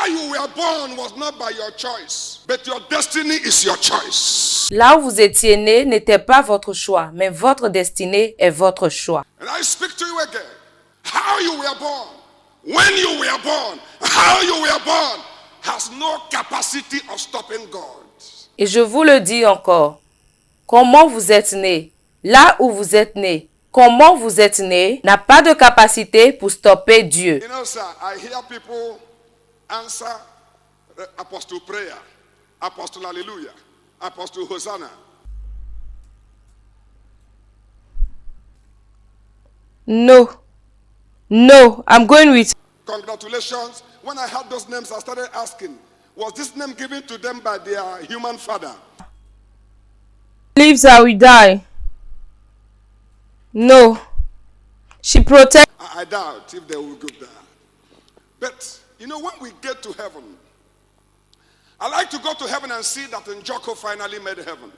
Where you were born was not by your choice, but your destiny is your choice. Là où vous étiez né n'était pas votre choix, mais votre destinée est votre choix. And I speak to you again. How you were born, when you were born, how you were born has no capacity of stopping God. Et je vous le dis encore, comment vous êtes né, là où vous êtes né, comment vous êtes né, n'a pas de capacité pour stopper Dieu. You know, sir, I hear people answer Apostle prayer, Apostle hallelujah, Apostle Hosanna. No, I'm going with. Congratulations. When I heard those names, I started asking, was this name given to them by their human father? Lives I will die. No. She protects. I doubt if they will go there. But, you know, when we get to heaven, I like to go to heaven and see that Njoko finally made heaven.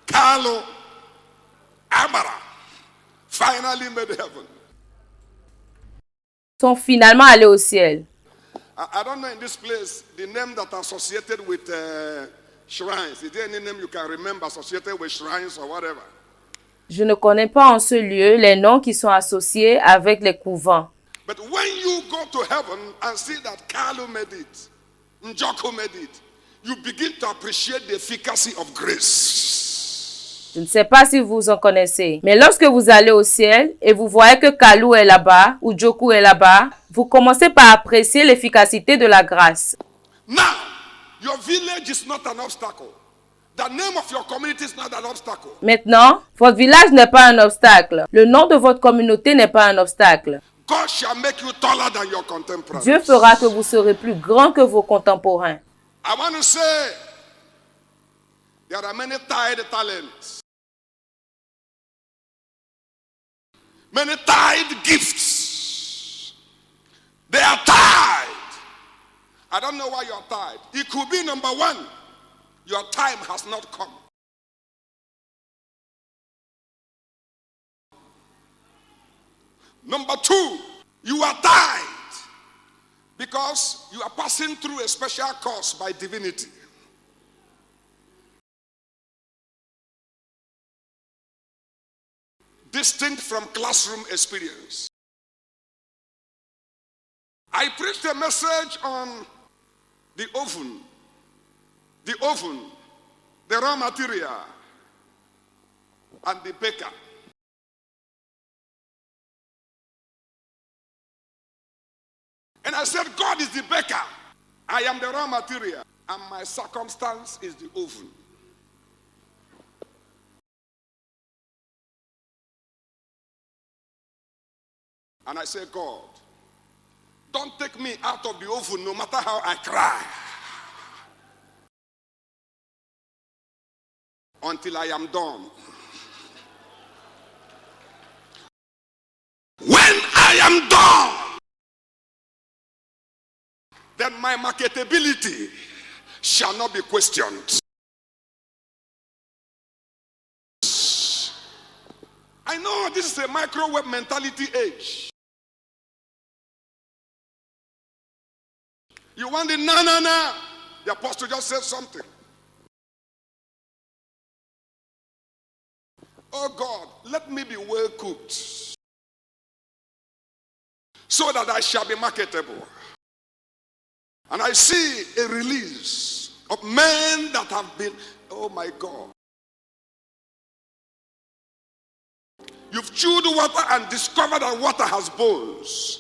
Carlo Amara finally made heaven. Sont finalement allés au ciel. I don't know in this place the name that are associated with shrines. Is there any name you can remember associated with shrines or whatever? Je ne connais pas en ce lieu les noms qui sont associés avec les couvents. But when you go to heaven and see that Carlo made it, Njoko made it, you begin to appreciate the efficacy of grace. Je ne sais pas si vous en connaissez, mais lorsque vous allez au ciel et vous voyez que Kalou est là-bas ou Joku est là-bas, vous commencez par apprécier l'efficacité de la grâce. Now, your village is not an obstacle. The name of your community is not an obstacle. Maintenant, votre village n'est pas un obstacle. Le nom de votre communauté n'est pas un obstacle. God shall make you taller than your contemporaries. Dieu fera que vous serez plus grand que vos contemporains. I want to say, there are many tied talents, many tied gifts. They are tied. I don't know why you are tied. It could be number one, your time has not come. Number two, you are tied because you are passing through a special course by divinity. Distinct from classroom experience. I preached a message on the oven, the raw material, and the baker. And I said, God is the baker. I am the raw material, and my circumstance is the oven. And I said, God, don't take me out of the oven no matter how I cry, until I am done. When I am done, then my marketability shall not be questioned. I know this is a microwave mentality age. You want the na. The apostle just said something. Oh God, let me be well cooked so that I shall be marketable. And I see a release of men that have been, oh my God. You've chewed water and discovered that water has bones.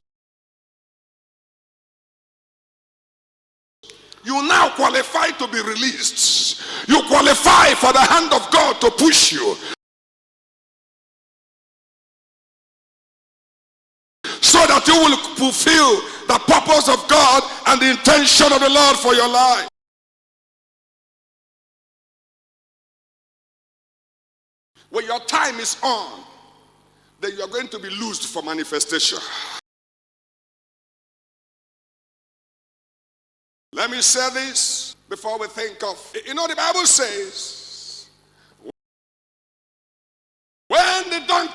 You now qualify to be released. You qualify for the hand of God to push you, so that you will fulfill the purpose of God and the intention of the Lord for your life. When your time is on, then you are going to be loosed for manifestation. Let me say this before we think of, you know, the Bible says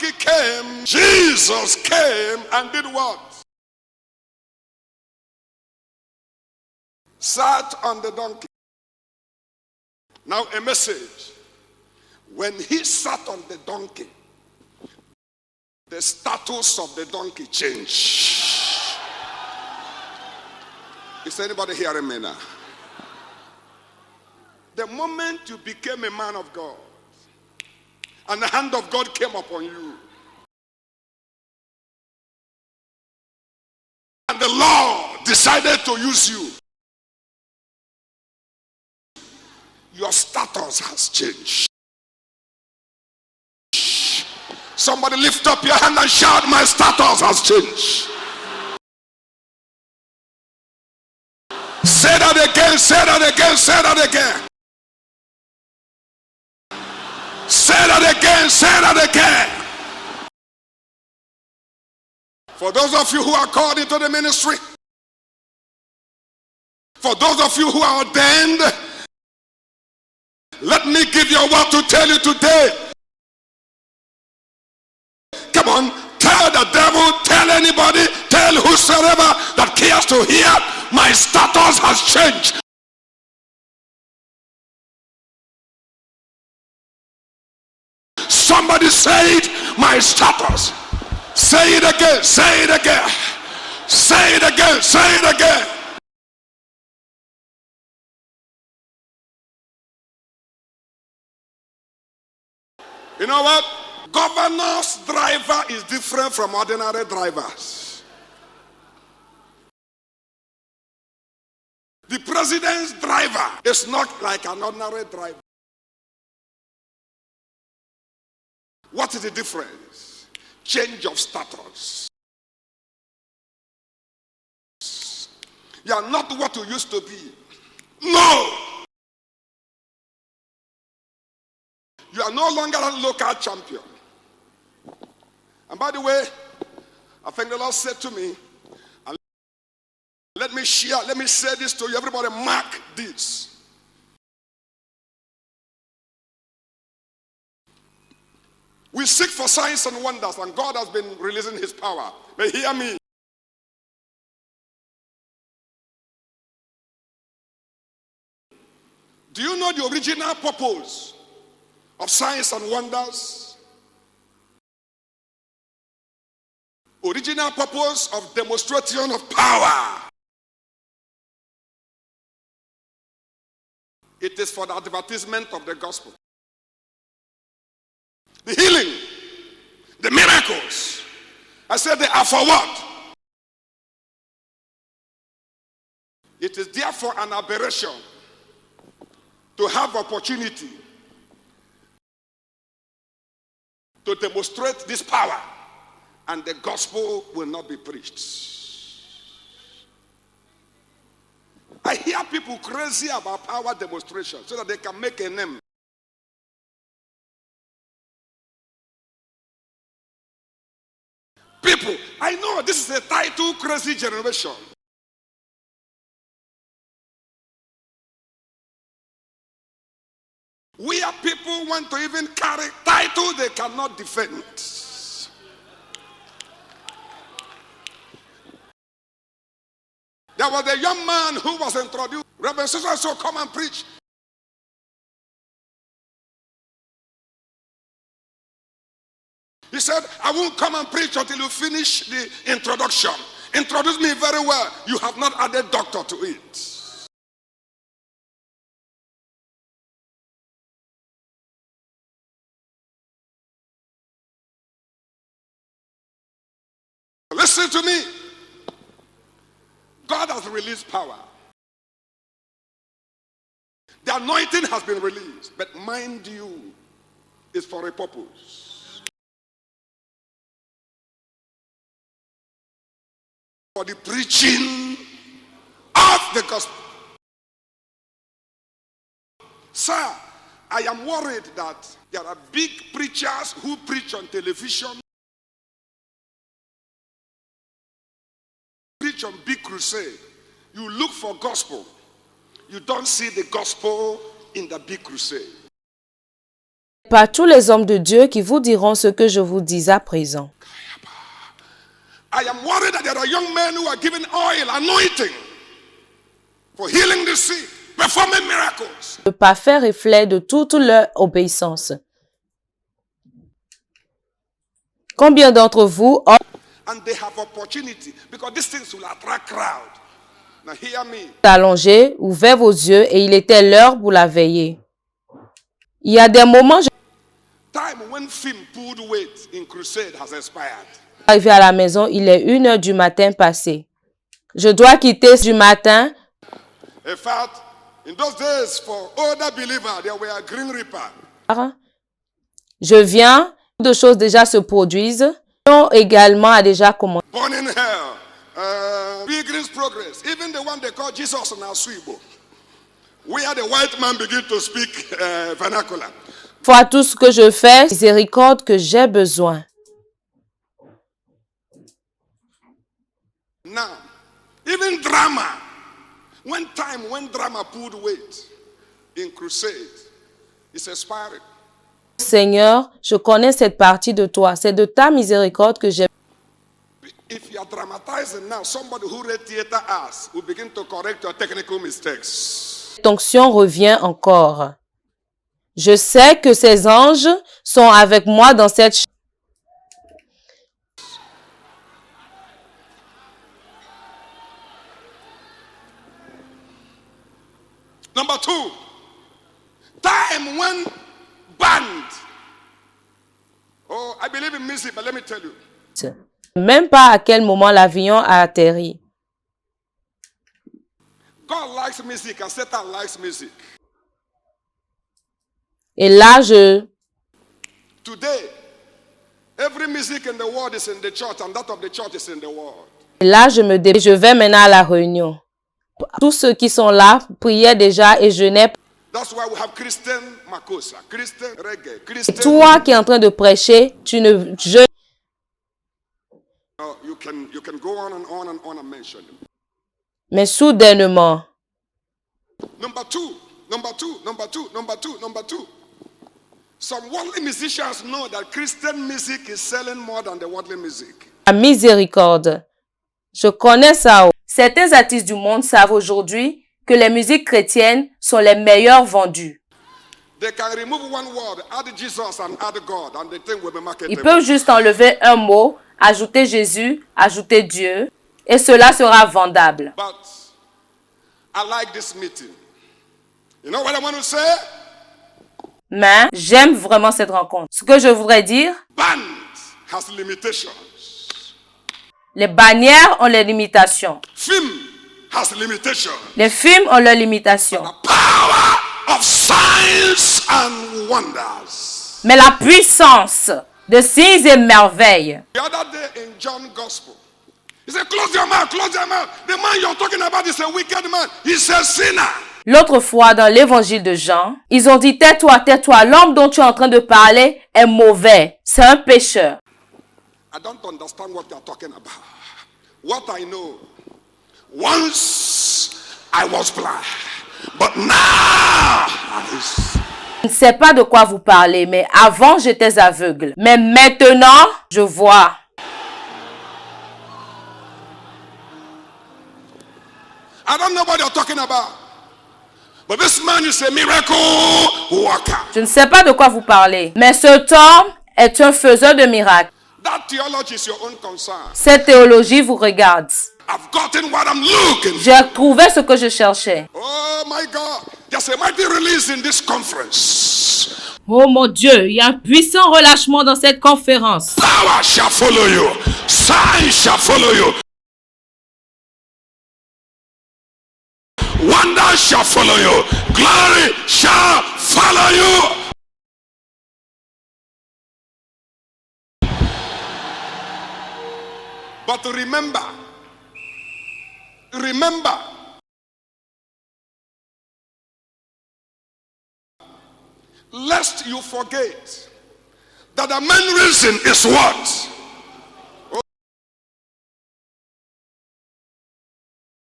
donkey came, Jesus came and did what? Sat on the donkey. Now a message. When he sat on the donkey, the status of the donkey changed. Is anybody hearing me now? The moment you became a man of God and the hand of God came upon you, and the Lord decided to use you, your status has changed. Somebody lift up your hand and shout, my status has changed. Say that again, say that again, say that again. Say that again, say that again. For those of you who are called into the ministry, for those of you who are ordained, let me give you a word to tell you today. Come on, tell the devil, tell anybody, tell whosoever that cares to hear, my status has changed. Somebody say it, my status. Say it again, say it again. Say it again, say it again. You know what? Governor's driver is different from ordinary drivers. The president's driver is not like an ordinary driver. What is the difference? Change of status. You are not what you used to be. No! You are no longer a local champion. And by the way, I think the Lord said to me, and let me say this to you, everybody mark this. We seek for signs and wonders, and God has been releasing his power. But hear me. Do you know the original purpose of signs and wonders? Original purpose of demonstration of power. It is for the advertisement of the gospel. The healing, the miracles. I said they are for what? It is therefore an aberration to have opportunity to demonstrate this power, and the gospel will not be preached. I hear people crazy about power demonstration so that they can make a name. People, I know this is a title crazy generation. Where people want to even carry title they cannot defend. There was a young man who was introduced. Reverend so come and preach. He said, I won't come and preach until you finish the introduction. Introduce me very well. You have not added doctor to it. Listen to me. God has released power. The anointing has been released. But mind you, it's for a purpose. For the preaching of the gospel. Sir, I am worried that there are big preachers who preach on television, preach on big crusade. You look for gospel. You don't see the gospel in the big crusade. Pas tous les hommes de Dieu qui vous diront ce que je vous dis à présent. I am worried that there are young men who are given oil, anointing for healing the sick, performing miracles. Ne pas faire reflet de toute leur obéissance. Combien d'entre vous ont And they have opportunity because these things will attract crowd. Now hear me. allongé, ouvert vos yeux et il était l'heure pour la veiller. Il y a des moments, Time when film pulled weight in crusade has expired. arrivé à la maison, il est 1h du matin passé. Je dois quitter du matin. In fact, in those days for older believers, there were a green reaper. Je viens, de choses déjà se produisent. Non, également a déjà commencé. Born in hell. Pilgrim's Progress. Even the one they call Jesus now Swibo. Where the white man begin to speak vernacular. Fois tout ce que je fais, miséricorde que j'ai besoin. Now, even drama. When drama pulled weight in crusade, it's expiring. Seigneur, je connais cette partie de toi. C'est de ta miséricorde que j'ai. If you are dramatizing now, somebody who read theater arts will begin to correct your technical mistakes. Cette onction revient encore. Je sais que ces anges sont avec moi dans cette chambre. Number 2, time when band. Oh, I believe in music, but let me tell you. Même pas à quel moment l'avion a atterri. God likes music and Satan likes music. Et là, Today, every music in the world is in the church and that of the church is in the world. je vais maintenant à la réunion. Tous ceux qui sont là priaient déjà et jeûnaient. That's why we have Christian Makosa, Christian Reggae, Christian... Toi qui es en train de prêcher, tu ne jeûnes. You can go on and mention them. Mais soudainement, Number two. Some worldly musicians know that Christian music is selling more than the worldly music. la miséricorde. Je connais ça. Certains artistes du monde savent aujourd'hui que les musiques chrétiennes sont les meilleures vendues. They can remove one word, add Jesus and add God, and the thing will be marketable. Ils peuvent juste enlever un mot, ajouter Jésus, ajouter Dieu, et cela sera vendable. But I like this meeting. You know what I want to say? Mais j'aime vraiment cette rencontre. Ce que je voudrais dire, Band has limitations. les bannières ont les limitations. Film has limitations. Les films ont leurs limitations. The power of signs and wonders. Mais la puissance de signes et merveilles. The other day in John Gospel, he said, close your mouth, close your mouth. The man you're talking about is a wicked man. He's a sinner. L'autre fois, dans l'évangile de Jean, ils ont dit, tais-toi, tais-toi, l'homme dont tu es en train de parler est mauvais. C'est un pécheur. I don't understand what you're talking about. What I know, once I was blind, but now Je ne sais pas de quoi vous parlez, mais avant j'étais aveugle. Mais maintenant, je vois. I don't know what you're talking about. But this man is a miracle worker. Je ne sais pas de quoi vous parlez, mais cet homme est un faiseur de miracles. That theology is your own concern. Cette théologie vous regarde. I've gotten what I'm looking for. J'ai trouvé ce que je cherchais. Oh my God. There's a mighty release in this conference. Oh mon Dieu, il y a un puissant relâchement dans cette conférence. Power shall follow you. Signs shall follow you. Wonder shall follow you. Glory shall follow you. But remember, lest you forget that the main reason is what?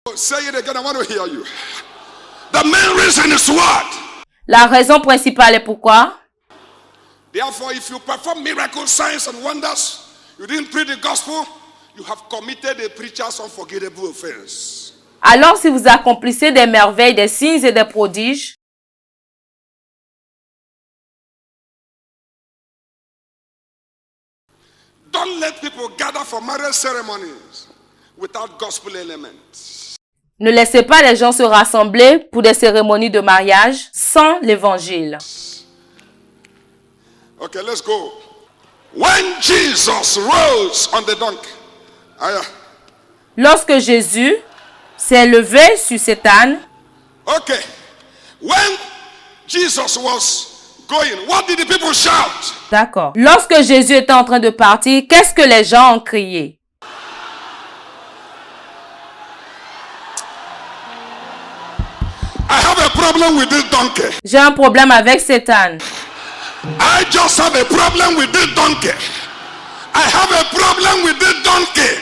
Oh, say it again, I want to hear you. The main reason is what? La raison principale est pourquoi? Therefore, if you perform miracles, signs, and wonders, you didn't preach the gospel, you have committed a preacher's unforgivable offense. Alors si vous accomplissez des merveilles, des signes et des prodiges, don't let people gather for marriage ceremonies without gospel elements. ne laissez pas les gens se rassembler pour des cérémonies de mariage sans l'évangile. Okay, let's go. When Jesus rose on the donkey, Lorsque Jésus s'est levé sur cet âne, okay, when Jesus was going, what did the people shout? d'accord. Lorsque Jésus était en train de partir, qu'est-ce que les gens ont crié? I have a problem with this donkey. J'ai un problème avec cet âne. I just have a problem with this donkey. I have a problem with this donkey.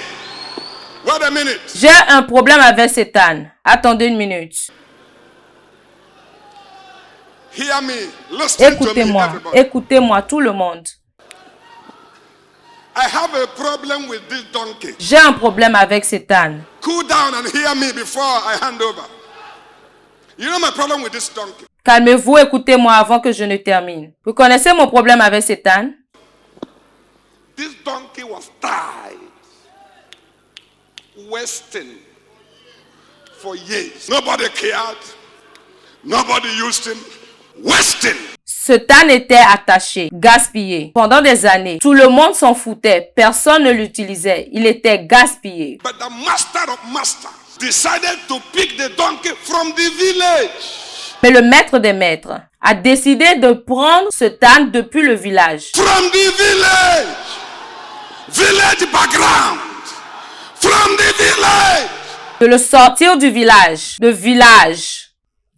Wait a minute. J'ai un problème avec cet âne. Attendez une minute. Hear me. Listen to me, Écoutez-moi, everybody. écoutez-moi tout le monde. I have a problem with this donkey. J'ai un problème avec cet âne. Cool down and hear me before I hand over. You know my problem with this donkey? Calmez-vous, écoutez-moi avant que je ne termine. Vous connaissez mon problème avec cet âne? This donkey was tied, wasting for years. Nobody cared. Nobody used him. Wasting. Cet âne était attaché, gaspillé. Pendant des années, tout le monde s'en foutait. Personne ne l'utilisait. Il était gaspillé. But the master of masters decided to pick the donkey from the village. Mais le maître des maîtres a décidé de prendre cet âne depuis le village. From the village. Village background. From the village. De le sortir du village. De village.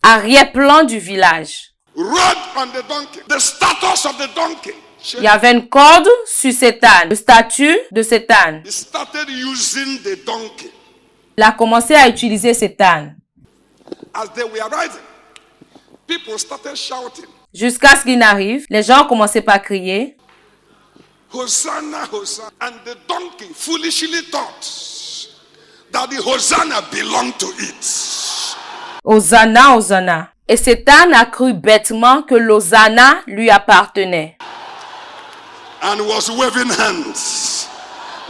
Arrière-plan du village. Rode on the donkey. The status of the donkey. Il y avait une corde sur cet âne. Le statut de cet âne. He started using the donkey. Il a commencé à utiliser cet âne. As they were riding, people started shouting, Jusqu'à ce qu'il n'arrive, les gens ont commencé par crier. Hosanna, Hosanna. And the donkey foolishly thought that the Hosanna belonged to it. Hosanna, Hosanna. Et cet âne a cru bêtement que l'Hosanna lui appartenait. And was waving hands.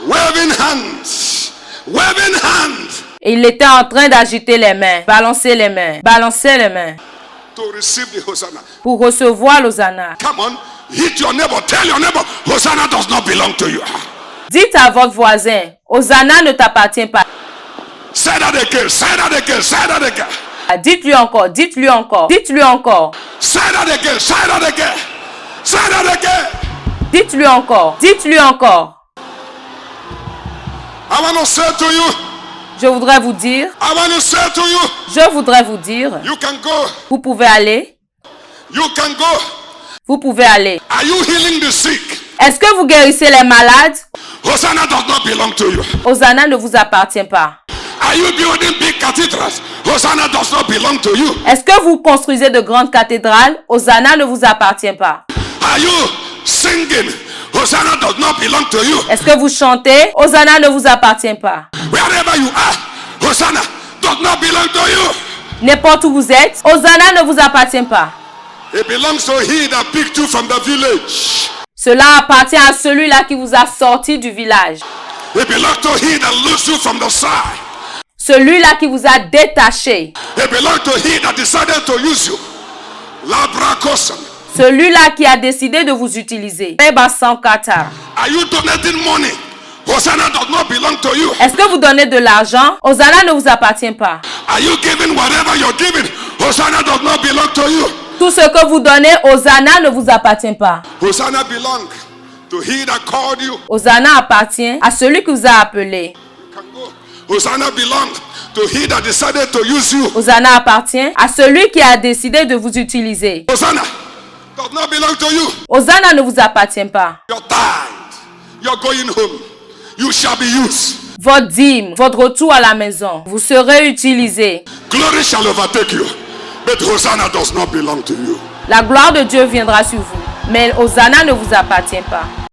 Waving hands. Waving hands. Et il était en train d'agiter les mains, balancer les mains, balancer les mains To receive the Hosanna. pour recevoir l'Hosanna. Come on, hit your neighbor. Tell your neighbor, Hosanna does not belong to you. Dites à votre voisin, Hosanna ne t'appartient pas. Say that again. Say that again. Say that again. Dites-lui encore, dites-lui encore, dites-lui encore, Say that again. Say that again. Say that again. dites-lui encore, dites-lui encore. I want to say to you. Je voudrais vous dire, I want to say to you. je voudrais vous dire, You can go. vous pouvez aller, You can go. vous pouvez aller. Are you healing the sick? Est-ce que vous guérissez les malades? Hosanna does not belong to you. Hosanna ne vous appartient pas. Are you building big cathedrals? Hosanna does not belong to you. Est-ce que vous construisez de grandes cathédrales? Hosanna ne vous appartient pas. Are you singing? Hosanna does not belong to you. Est-ce que vous chantez? Hosanna ne vous appartient pas. Wherever you are, Hosanna does not belong to you. N'importe où vous êtes, Hosanna ne vous appartient pas. It belongs to he that picked you from the village. Cela appartient à celui-là qui vous a sorti du village. It belongs to he that loosed you from the side. Celui-là qui vous a détaché. It belongs to he that decided to use you. Labrakosan. Celui-là qui a décidé de vous utiliser. Are you donating money? Hosanna does not belong to you. Est-ce que vous donnez de l'argent? Hosanna ne vous appartient pas. Are you giving whatever you're giving? Hosanna does not belong to you. Tout ce que vous donnez, Hosanna ne vous appartient pas. Hosanna belongs to he that called you. Hosanna appartient à celui qui vous a appelé. You can go. Hosanna belongs to he that decided to use you. Hosanna appartient à celui qui a décidé de vous utiliser. Hosanna does not belong to you. Hosanna ne vous appartient pas. You're tired. You're going home. You shall be used. Votre dîme, votre retour à la maison, vous serez utilisé. Glory shall overtake you. But Hosanna does not belong to you. La gloire de Dieu viendra sur vous. Mais Hosanna ne vous appartient pas.